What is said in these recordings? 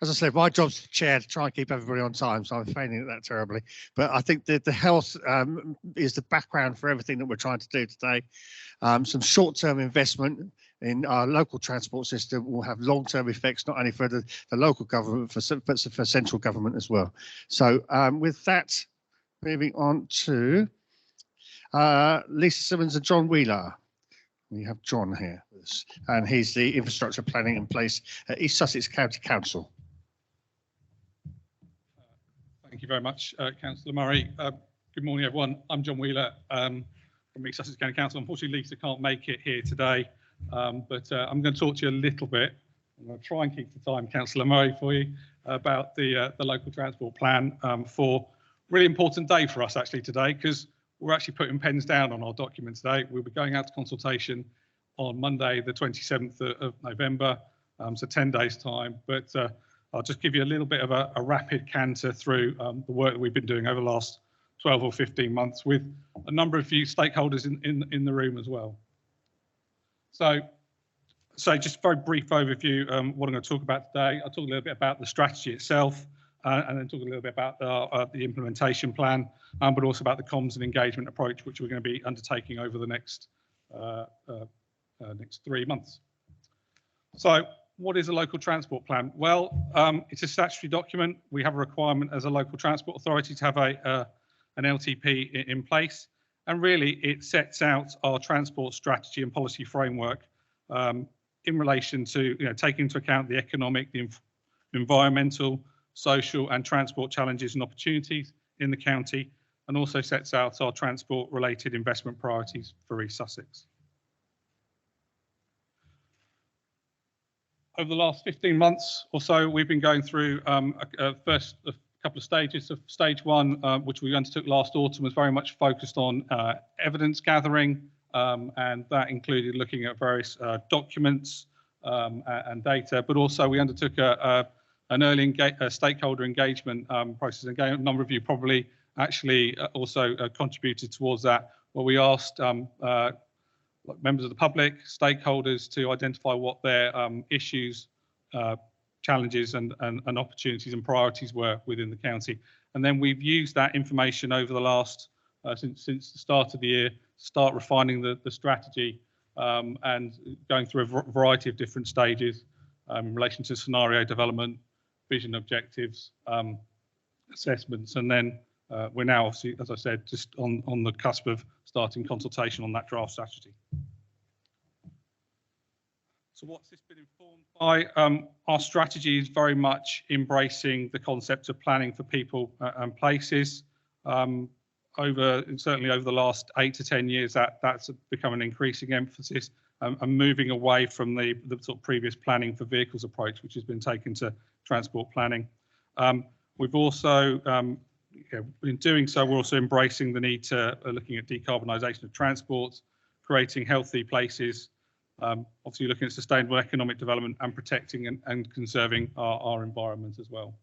as I said, my job's chair to try and keep everybody on time, so I'm failing at that terribly. But I think that the health is the background for everything that we're trying to do today. Some short-term investment in our local transport system will have long-term effects, not only for the local government, but for central government as well. So with that, moving on to Lisa Simmons and Jon Wheeler. We have Jon here with us, and he's the infrastructure planning in place at East Sussex County Council. Thank you very much, Councillor Murray. Good morning, everyone. I'm Jon Wheeler from East Sussex County Council. Unfortunately, Lisa can't make it here today, but I'm going to talk to you a little bit. I'm going to try and keep the time, Councillor Murray, for you about the local transport plan for a really important day for us actually today, because we're actually putting pens down on our document today. We'll be going out to consultation on Monday, the 27th of November, so 10 days time. But I'll just give you a little bit of a rapid canter through the work that we've been doing over the last 12 or 15 months with a number of you stakeholders in the room as well. So just a very brief overview what I'm going to talk about today. I'll talk a little bit about the strategy itself, and then talk a little bit about the implementation plan, but also about the comms and engagement approach, which we're going to be undertaking over the next 3 months. So what is a local transport plan? Well, it's a statutory document. We have a requirement as a local transport authority to have an LTP in place. And really, it sets out our transport strategy and policy framework in relation to taking into account the economic, the environmental, social and transport challenges and opportunities in the county, and also sets out our transport related investment priorities for East Sussex. Over the last 15 months or so, we've been going through first a couple of stages. So stage one, which we undertook last autumn, was very much focused on evidence gathering, and that included looking at various documents and data, but also we undertook an early stakeholder engagement process. Again, a number of you probably actually also contributed towards that, where we asked members of the public, stakeholders, to identify what their issues, challenges and opportunities and priorities were within the county. And then we've used that information over the last, since the start of the year, to start refining the strategy and going through a variety of different stages in relation to scenario development, vision objectives, assessments, and then we're now obviously, as I said, just on the cusp of starting consultation on that draft strategy. So what's this been informed by? Our strategy is very much embracing the concept of planning for people and places. Certainly over the last 8 to 10 years, that's become an increasing emphasis, and moving away from the sort of previous planning for vehicles approach, which has been taken to transport planning. We've also, in doing so, we're also embracing the need to looking at decarbonisation of transport, creating healthy places, obviously looking at sustainable economic development and protecting and conserving our environment as well.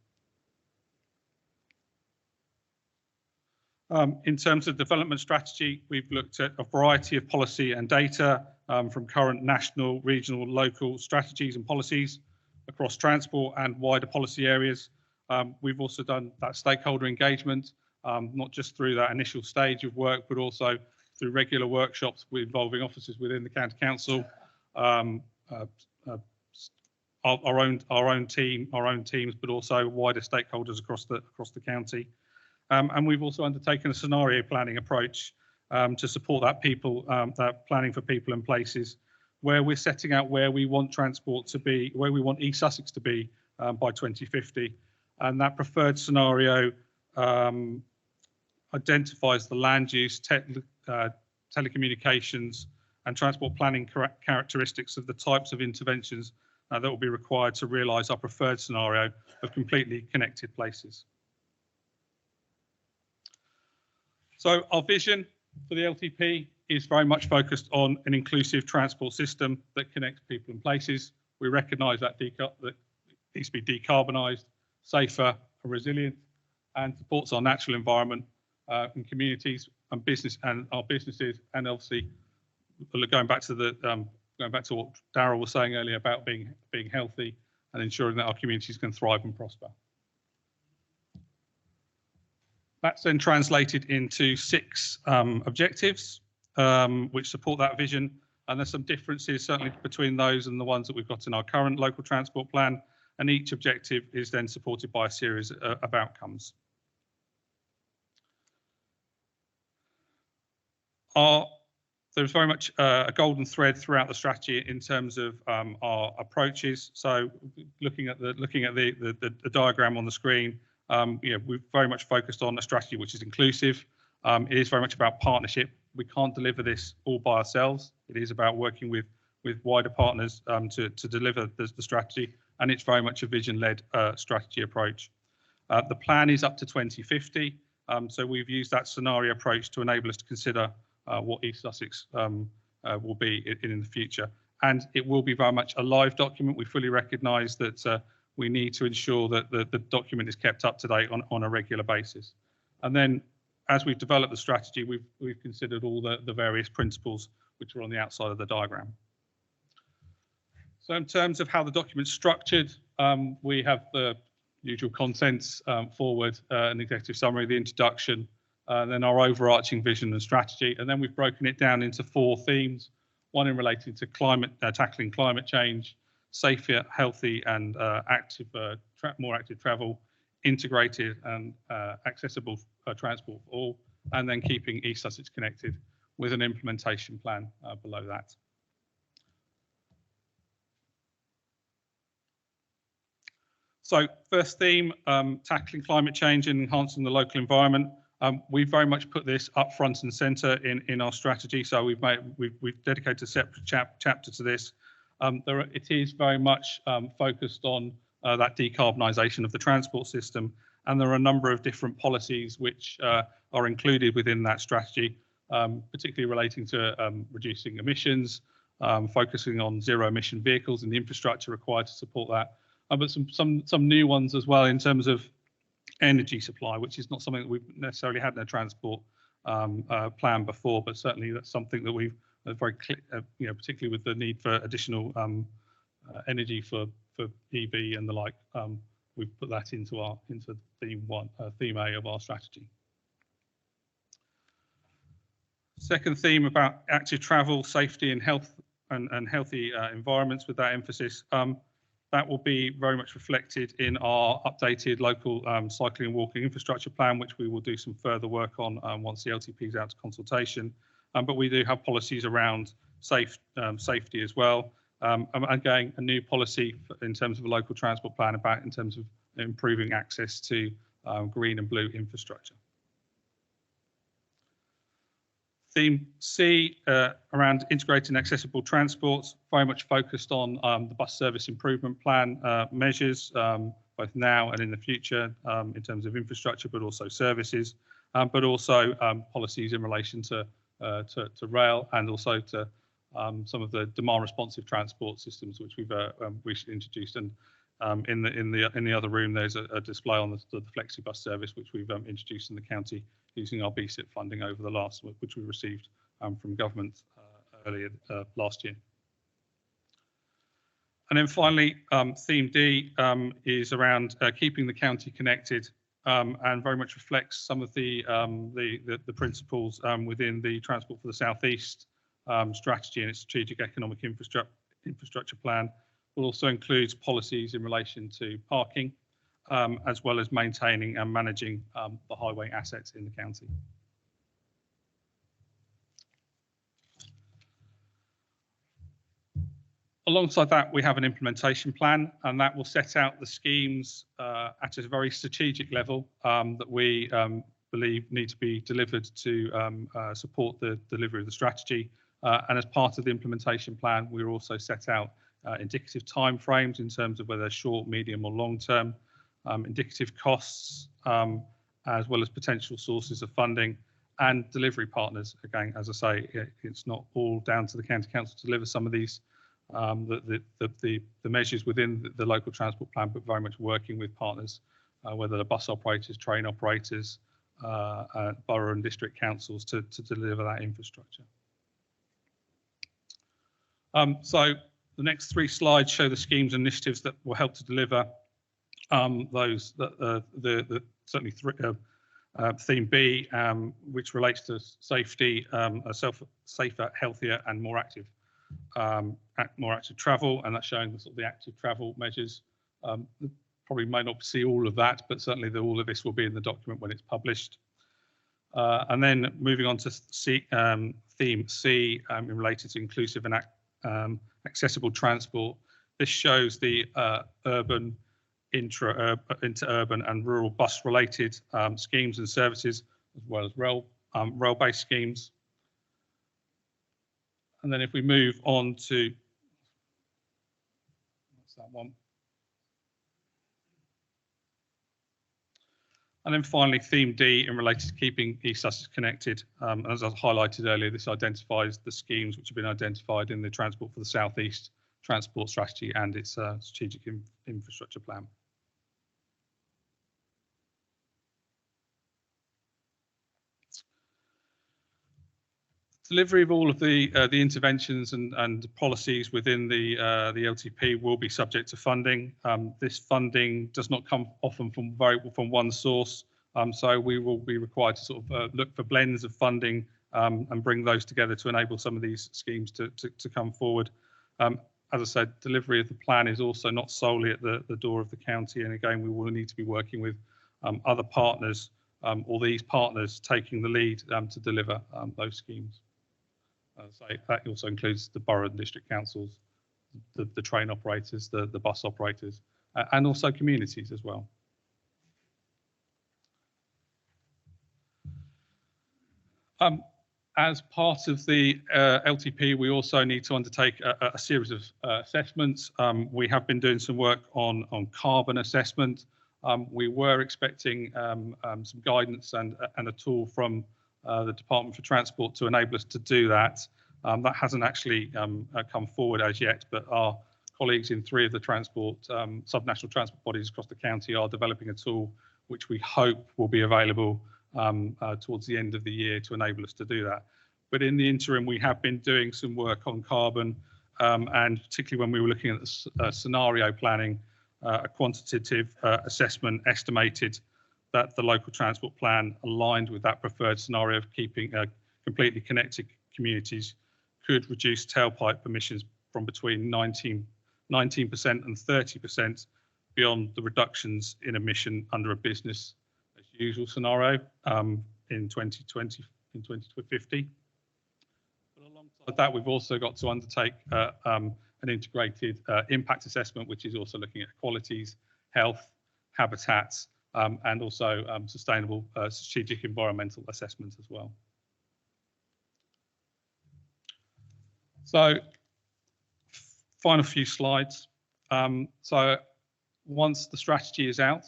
In terms of development strategy, we've looked at a variety of policy and data from current national, regional, local strategies and policies across transport and wider policy areas. We've also done that stakeholder engagement, not just through that initial stage of work, but also through regular workshops involving officers within the county council, our own teams, but also wider stakeholders across the county. And we've also undertaken a scenario planning approach to support that planning for people and places, where we're setting out where we want transport to be, where we want East Sussex to be by 2050. And that preferred scenario identifies the land use, telecommunications and transport planning characteristics of the types of interventions that will be required to realise our preferred scenario of completely connected places. So our vision for the LTP is very much focused on an inclusive transport system that connects people and places. We recognise that it needs to be decarbonised, safer and resilient, and supports our natural environment and communities and our businesses, and obviously going back to what Darryl was saying earlier about being healthy, and ensuring that our communities can thrive and prosper. That's then translated into 6 objectives which support that vision, and there's some differences certainly between those and the ones that we've got in our current local transport plan, and each objective is then supported by a series of outcomes. There's very much a golden thread throughout the strategy in terms of our approaches. So looking at the diagram on the screen, we've very much focused on a strategy which is inclusive. It is very much about partnership. We can't deliver this all by ourselves. It is about working with wider partners to deliver the strategy, and it's very much a vision-led strategy approach. The plan is up to 2050, so we've used that scenario approach to enable us to consider what East Sussex will be in the future. And it will be very much a live document. We fully recognise that we need to ensure that the document is kept up to date on a regular basis. And then as we've developed the strategy, we've considered all the various principles which are on the outside of the diagram. So in terms of how the document's structured, we have the usual contents, forward, an executive summary, the introduction, then our overarching vision and strategy, and then we've broken it down into 4 themes, one in relating to tackling climate change, safer, healthy and more active travel, integrated and accessible transport for all, and then keeping East Sussex connected with an implementation plan below that. So first theme, tackling climate change and enhancing the local environment. We've very much put this up front and centre in our strategy, so we've dedicated a separate chapter to this. It is very much focused on that decarbonisation of the transport system, and there are a number of different policies which are included within that strategy, particularly relating to reducing emissions, focusing on zero emission vehicles and the infrastructure required to support that, but some new ones as well in terms of energy supply, which is not something that we've necessarily had in a transport plan before, but certainly that's something that we've very clear, particularly with the need for additional energy for EV and the like. We've put that into theme A of our strategy. Second theme about active travel, safety and health and healthy environments, with that emphasis. That will be very much reflected in our updated local cycling and walking infrastructure plan, which we will do some further work on once the LTP is out to consultation. But we do have policies around safety as well. Again, a new policy in terms of a local transport plan in terms of improving access to green and blue infrastructure. Theme C, around integrating accessible transports, very much focused on the bus service improvement plan measures, both now and in the future, in terms of infrastructure, but also services, but also policies in relation to rail, and also to some of the demand responsive transport systems which we've recently introduced. And in the other room, there's a display on the flexi bus service which we've introduced in the county using our BSIP funding over the last, which we received from government earlier last year. And then finally, theme D is around keeping the county connected, and very much reflects some of the principles within the Transport for the South East strategy and its strategic economic infrastructure plan. It also includes policies in relation to parking, as well as maintaining and managing the highway assets in the county. Alongside that, we have an implementation plan, and that will set out the schemes at a very strategic level that we believe need to be delivered to support the delivery of the strategy. And as part of the implementation plan, we also set out indicative timeframes in terms of whether short, medium or long term, indicative costs, as well as potential sources of funding and delivery partners. Again, as I say, it's not all down to the County Council to deliver some of these, the measures within the local transport plan, but very much working with partners, whether the bus operators, train operators, borough and district councils to deliver that infrastructure. So The next 3 slides show the schemes and initiatives that will help to deliver those. Certainly theme B, which relates to safety, safer, healthier, and more active travel, and that's showing the sort of the active travel measures. Probably may not see all of that, but certainly all of this will be in the document when it's published. And then moving on to theme C, related to inclusive and accessible transport. This shows the urban, inter-urban and rural bus-related schemes and services, as well as rail-based schemes. And then if we move on to, what's that one? And then finally, theme D, in related to keeping East Sussex connected. As I highlighted earlier, this identifies the schemes which have been identified in the Transport for the South East Transport Strategy and its strategic infrastructure plan. Delivery of all of the interventions and policies within the LTP will be subject to funding. This funding does not come often from one source, so we will be required to sort of look for blends of funding and bring those together to enable some of these schemes to come forward. As I said, delivery of the plan is also not solely at the door of the county, and again, we will need to be working with other partners or these partners taking the lead to deliver those schemes. So that also includes the borough and district councils, the train operators, the bus operators, and also communities as well. As part of the LTP, we also need to undertake a series of assessments. We have been doing some work on carbon assessment. We were expecting some guidance and a tool from the Department for Transport to enable us to do that. That hasn't actually come forward as yet, but our colleagues in 3 of the subnational transport bodies across the county are developing a tool which we hope will be available towards the end of the year to enable us to do that. But in the interim, we have been doing some work on carbon, and particularly when we were looking at the scenario planning, a quantitative assessment estimated that the local transport plan aligned with that preferred scenario of keeping completely connected communities could reduce tailpipe emissions from between 19% and 30% beyond the reductions in emission under a business as usual scenario in 2020, in 2050. But alongside that, we've also got to undertake an integrated impact assessment, which is also looking at qualities, health, habitats, and also sustainable strategic environmental assessments as well. So, final few slides. So, once the strategy is out,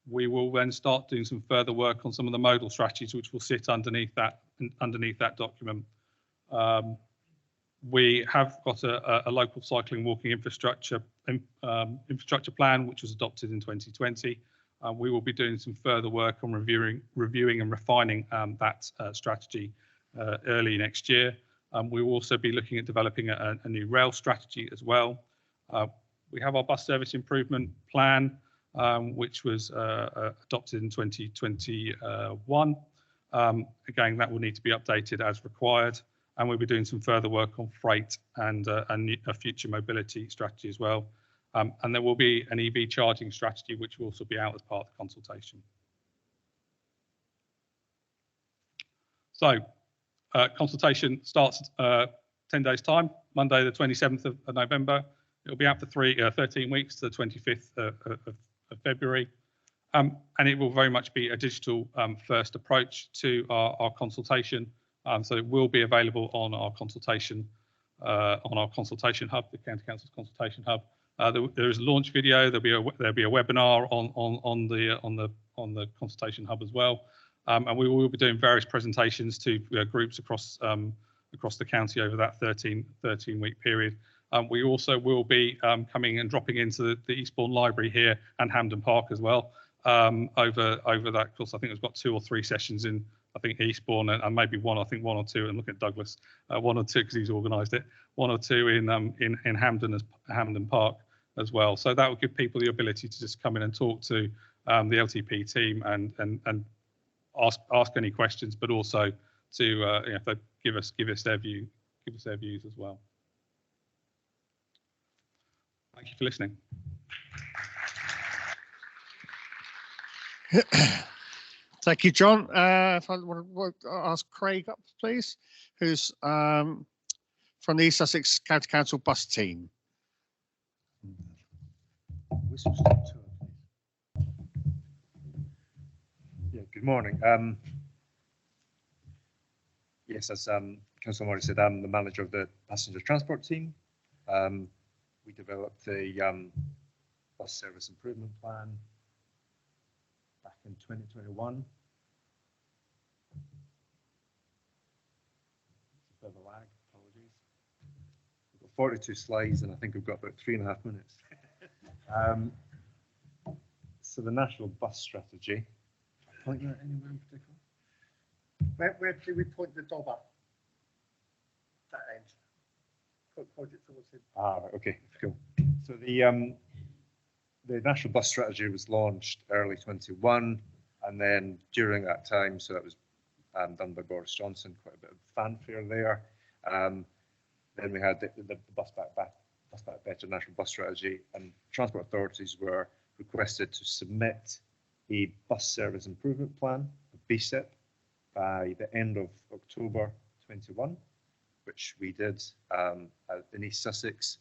we will then start doing some further work on some of the modal strategies, which will sit underneath that document. We have got a local cycling walking infrastructure plan, which was adopted in 2020. We will be doing some further work on reviewing and refining that strategy early next year. We will also be looking at developing a new rail strategy as well. We have our bus service improvement plan, which was adopted in 2021. Again, that will need to be updated as required. And we'll be doing some further work on freight and a future mobility strategy as well. And there will be an EV charging strategy, which will also be out as part of the consultation. So, consultation starts 10 days' time, Monday, the 27th of November. It'll be out for 13 weeks to the 25th of February. And it will very much be a digital first approach to our consultation. So it will be available on our consultation hub, the County Council's consultation hub. There is a launch video. There'll be a webinar on the consultation hub as well. And we will be doing various presentations to groups across the county over that 13-week period. We also will be coming and dropping into the Eastbourne Library here and Hampden Park as well. over that course. I think it's got 2 or 3 sessions in, I think, Eastbourne, and maybe one, I think 1 or 2, and look at Douglas, 1 or 2 because he's organised it, 1 or 2 in Hampden Park as well. So that will give people the ability to just come in and talk to the LTP team and ask any questions, but also to if they give us their views as well. Thank you for listening. Thank you, John. If I want to ask Craig up, please, who's from the East Sussex County Council bus team. Yeah, good morning. Yes, as Councillor already said, I'm the manager of the passenger transport team. We developed a bus service improvement plan back in 2021. It's a bit of a lag, apologies. We've got 42 slides and I think we've got about 3.5 minutes. So the national bus strategy. Point that anywhere in particular? Where do we point the dobber? That end. Point it towards him. Ah, okay, cool. So the national bus strategy was launched early 21, and then during that time, so that was done by Boris Johnson, quite a bit of fanfare there. Then we had the Bus Back Better national bus strategy, and transport authorities were requested to submit a bus service improvement plan, a BSIP, by the end of October 21, which we did in East Sussex,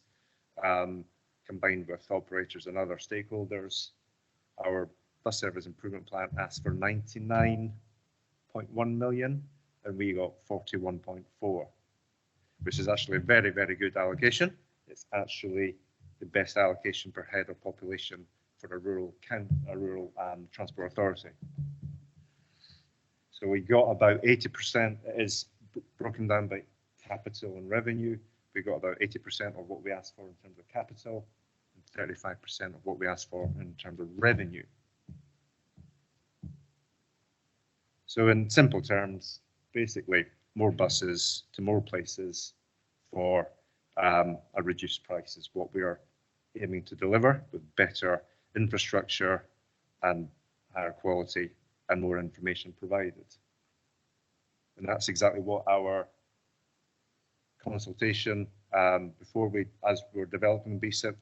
combined with operators and other stakeholders. Our bus service improvement plan asked for 99.1 million, and we got 41.4, which is actually a very, very good allocation. It's actually the best allocation per head of population for a rural transport authority. So we got about 80%. It is broken down by capital and revenue. We got about 80% of what we asked for in terms of capital, and 35% of what we asked for in terms of revenue. So in simple terms, basically more buses to more places for a reduced price is what we are aiming to deliver, with better infrastructure and higher quality and more information provided. And that's exactly what our consultation, before as we were developing BSIP,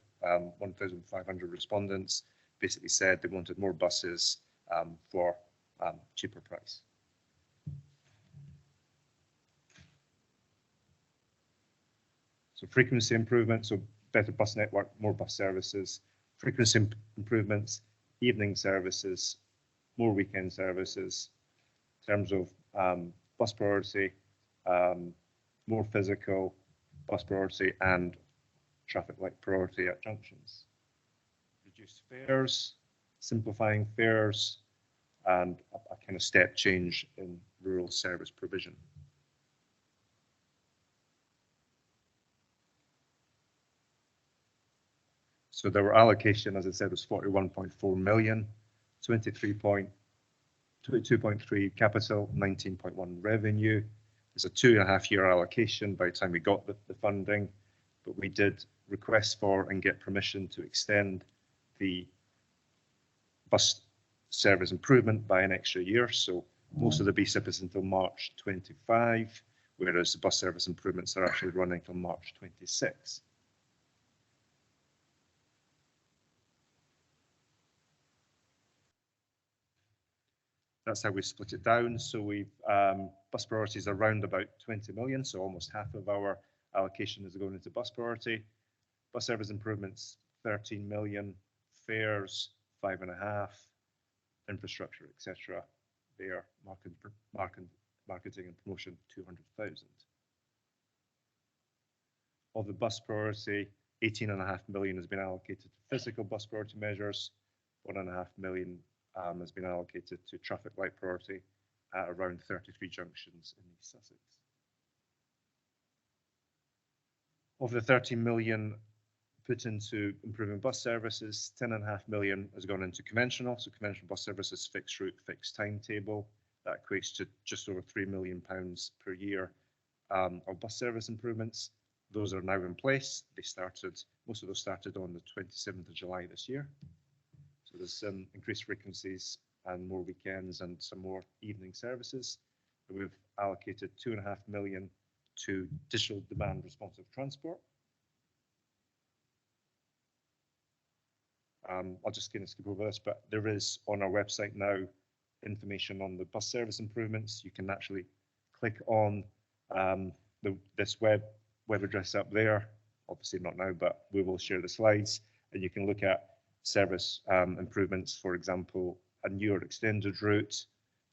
1,500 respondents basically said they wanted more buses for cheaper price. So frequency improvement, so better bus network, more bus services, frequency improvements, evening services, more weekend services. In terms of bus priority, more physical bus priority and traffic light priority at junctions. Reduced fares, simplifying fares, and a kind of step change in rural service provision. So there were allocation, as I said, was 41.4 million, 22.3 capital, 19.1 revenue. It's a 2.5-year allocation by the time we got the funding, but we did request for and get permission to extend the bus service improvement by an extra year. So most of the BSIP is until March 25, whereas the bus service improvements are actually running till March 26. That's how we split it down. So we've bus priorities around about 20 million, so almost half of our allocation is going into bus priority. Bus service improvements 13 million, fares 5.5, infrastructure, etc. There, marketing and promotion 200,000. Of the bus priority, 18.5 million has been allocated to physical bus priority measures, 1.5 million has been allocated to traffic light priority at around 33 junctions in East Sussex. Of the 13 million put into improving bus services. 10.5 million has gone into conventional. So conventional bus services, fixed route, fixed timetable. That equates to just over £3 million per year of bus service improvements. Those are now in place. Most of those started on the 27th of July this year. So there's increased frequencies and more weekends and some more evening services. We've allocated 2.5 million to digital demand responsive transport. I'll just kind of skip over this, but there is on our website now information on the bus service improvements. You can actually click on this web address up there. Obviously not now, but we will share the slides, and you can look at service improvements, for example, a newer extended route,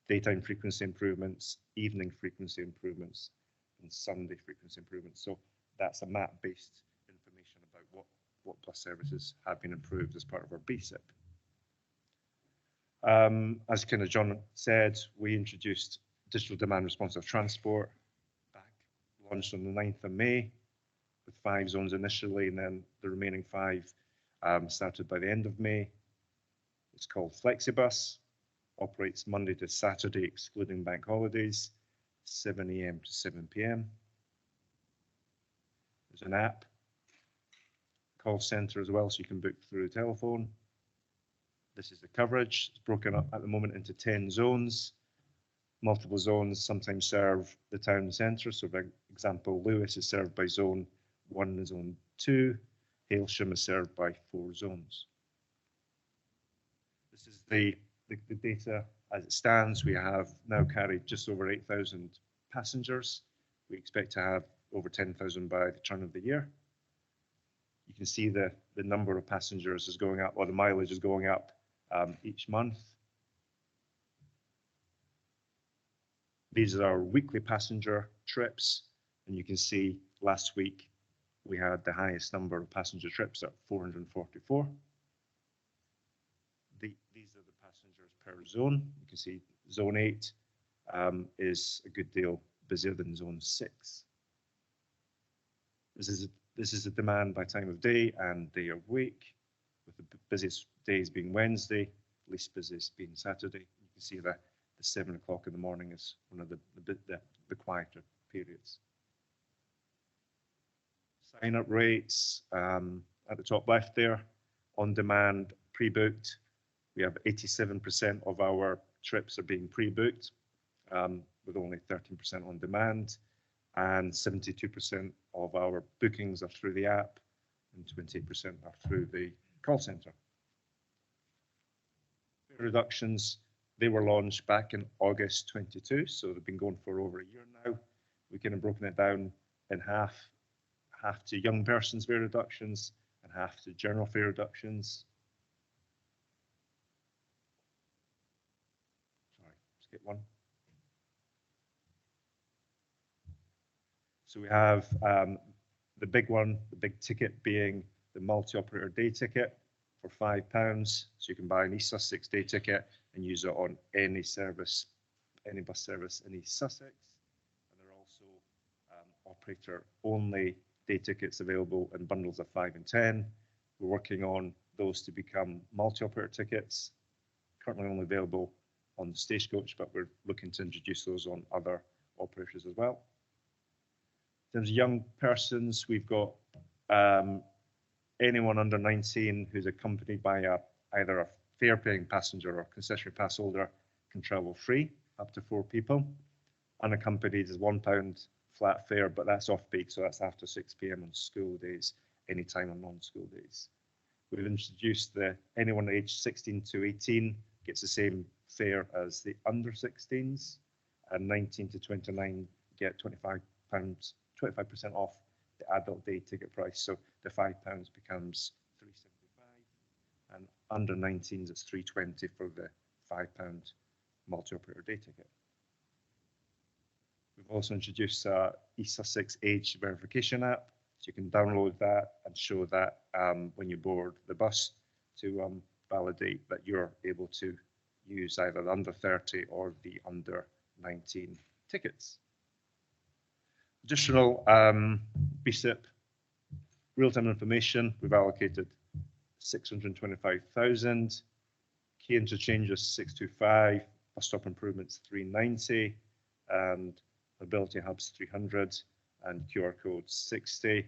daytime frequency improvements, evening frequency improvements, and Sunday frequency improvements. So that's a map-based information about what bus services have been improved as part of our BSIP. As kind of John said, we introduced digital demand responsive transport launched on the 9th of May with 5 zones initially, and then the remaining 5 started by the end of May. It's called FlexiBus, operates Monday to Saturday, excluding bank holidays, 7 AM to 7 PM. There's an app, call center as well, so you can book through the telephone. This is the coverage. It's broken up at the moment into 10 zones. Multiple zones sometimes serve the town centre. So, for example, Lewis is served by zone 1 and zone 2. Hailsham is served by 4 zones. This is the data as it stands. We have now carried just over 8,000 passengers. We expect to have over 10,000 by the turn of the year. You can see the number of passengers is going up, or the mileage is going up each month. These are our weekly passenger trips, and you can see last week we had the highest number of passenger trips at 444. These are the passengers per zone. You can see zone 8 is a good deal busier than zone 6. This is the demand by time of day and day of week, with the busiest days being Wednesday, least busiest being Saturday. You can see that the 7 o'clock in the morning is one of the quieter periods. Sign-up rates at the top left there, on demand, pre-booked. We have 87% of our trips are being pre-booked, with only 13% on demand, and 72% of our bookings are through the app, and 28% are through the call centre. Reductions, they were launched back in August 22, so they've been going for over a year now. We kind of broken it down in half to young persons fare reductions and half to general fare reductions. Sorry, skip one. So we have the big one, the big ticket being the multi-operator day ticket for £5. So you can buy an East Sussex day ticket and use it on any service, any bus service in East Sussex. And there are also operator-only day tickets available in bundles of 5 and 10. We're working on those to become multi-operator tickets, currently only available on the Stagecoach, but we're looking to introduce those on other operators as well. In terms of young persons, we've got anyone under 19 who's accompanied by either a fare-paying passenger or concessionary pass holder can travel free, up to 4 people. Unaccompanied is £1 flat fare, but that's off-peak, so that's after 6 PM on school days, any time on non-school days. We've introduced anyone aged 16 to 18 gets the same fare as the under 16s, and 19 to 29 get £25 off the adult day ticket price. So the £5 becomes £3.75, and under 19s it's £3.20 for the £5 multi-operator day ticket. We've also introduced East Sussex age verification app, so you can download that and show that when you board the bus to validate that you're able to use either the under 30 or the under 19 tickets. Additional BSIP Real-time information, we've allocated 625,000. Key interchanges 625, bus stop improvements 390, and mobility hubs 300, and QR code 60.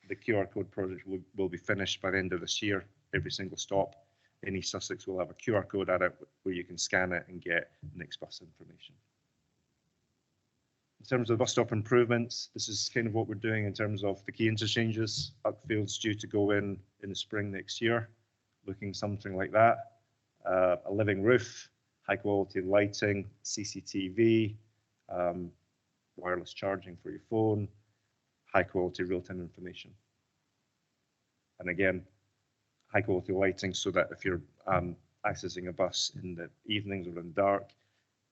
The QR code project will be finished by the end of this year. Every single stop in East Sussex will have a QR code at it where you can scan it and get next bus information. In terms of bus stop improvements, this is kind of what we're doing in terms of the key interchanges. Uckfield's due to go in the spring next year, looking something like that. A living roof, high quality lighting, CCTV, wireless charging for your phone, high quality real-time information. And again, high quality lighting so that if you're accessing a bus in the evenings or in the dark,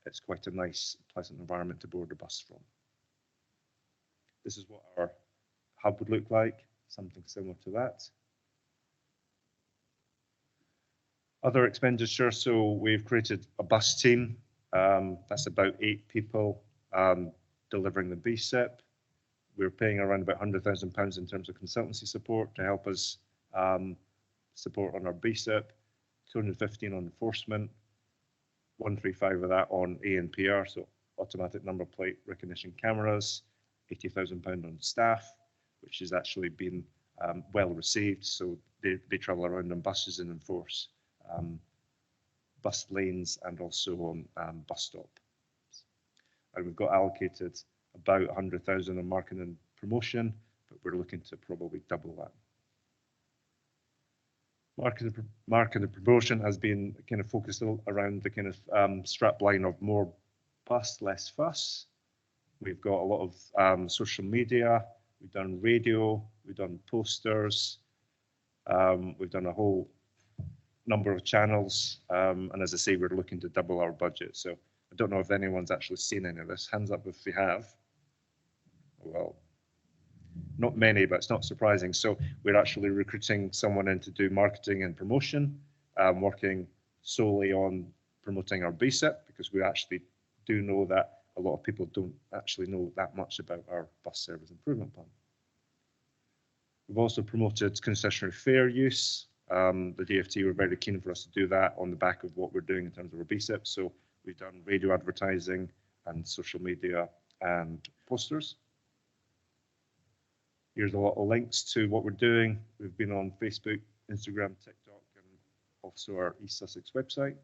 it's quite a nice, pleasant environment to board a bus from. This is what our hub would look like, something similar to that. Other expenditure, so we've created a bus team. That's about 8 people delivering the BSIP. We're paying around about £100,000 in terms of consultancy support to help us support on our BSIP, 215 on enforcement, 135 of that on ANPR, so automatic number plate recognition cameras, £80,000 on staff, which has actually been well received. So they travel around on buses and enforce bus lanes and also on bus stop. And we've got allocated about 100,000 on marketing and promotion, but we're looking to probably double that. Marketing and promotion has been kind of focused around the kind of strap line of more bus, less fuss. We've got a lot of social media, we've done radio, we've done posters, we've done a whole number of channels, and as I say, we're looking to double our budget. So I don't know if anyone's actually seen any of this. Hands up if you have. Well, not many, but it's not surprising. So we're actually recruiting someone in to do marketing and promotion, working solely on promoting our BSIP, because we actually do know that a lot of people don't actually know that much about our bus service improvement plan. We've also promoted concessionary fare use. The DFT were very keen for us to do that on the back of what we're doing in terms of our BSIP. So we've done radio advertising and social media and posters. Here's a lot of links to what we're doing. We've been on Facebook, Instagram, TikTok, and also our East Sussex website.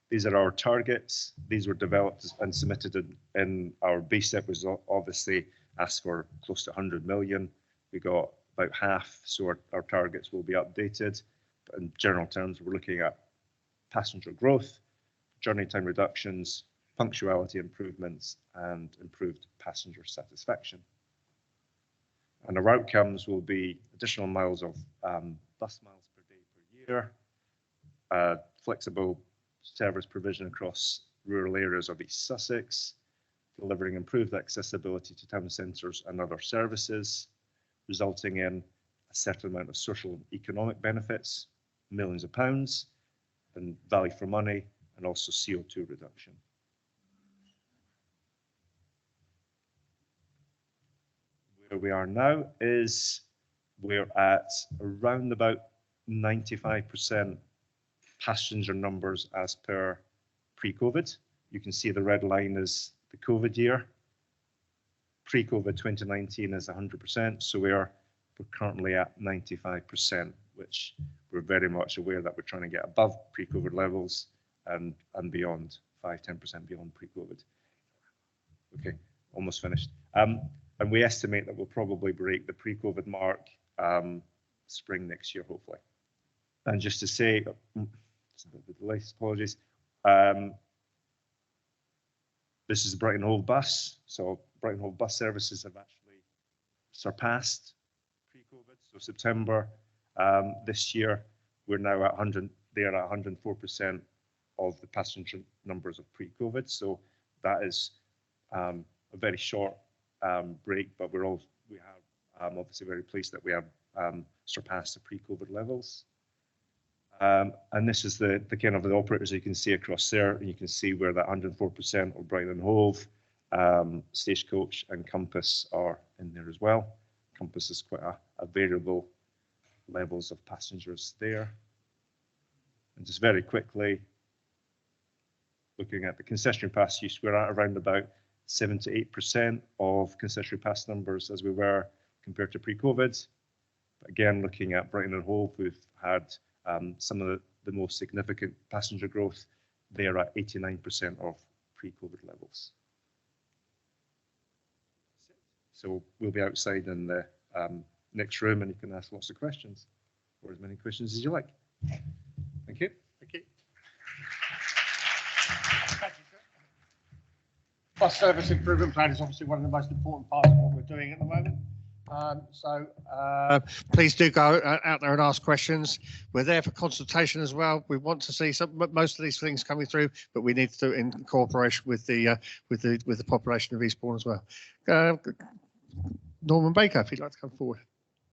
These are our targets. These were developed and submitted in our BSIP, was obviously asked for close to 100 million. We got about half, so our targets will be updated. But in general terms, we're looking at passenger growth, journey time reductions, punctuality improvements, and improved passenger satisfaction. And our outcomes will be additional miles of bus miles per day per year, flexible service provision across rural areas of East Sussex, delivering improved accessibility to town centres and other services, resulting in a certain amount of social and economic benefits, millions of pounds, and value for money, and also CO2 reduction. Where we are now is we're at around about 95% passenger numbers as per pre-COVID. You can see the red line is the COVID year. Pre-COVID 2019 is 100%, so we're currently at 95%, which we're very much aware that we're trying to get above pre-COVID levels and beyond, 5-10% beyond pre-COVID. Okay, almost finished. And we estimate that we'll probably break the pre-COVID mark spring next year, hopefully. And just to say, it's a bit of a delay, apologies. This is the Brighton Hove bus. So Brighton Hove bus services have actually surpassed pre-COVID. So September this year, we're now at 100. They are at 104% of the passenger numbers of pre-COVID. So that is a very short break, but we have obviously very pleased that we have surpassed the pre-COVID levels. And this is the kind of the operators you can see across there, and you can see where that 104% of Brighton and Hove, Stagecoach and Compass are in there as well. encompasses quite a variable levels of passengers there. And just very quickly, looking at the concessionary pass use, we're at around about 7 to 8% of concessionary pass numbers as we were compared to pre-COVID. But again, looking at Brighton and Hove, we've had some of the most significant passenger growth. They are at 89% of pre-COVID levels. So we'll be outside in the next room and you can ask lots of questions, or as many questions as you like. Thank you. Thank you. Bus service improvement plan is obviously one of the most important parts of what we're doing at the moment. Please do go out there and ask questions. We're there for consultation as well. We want to see most of these things coming through, but we need to do it in cooperation with the population of Eastbourne as well. Norman Baker, if you'd like to come forward.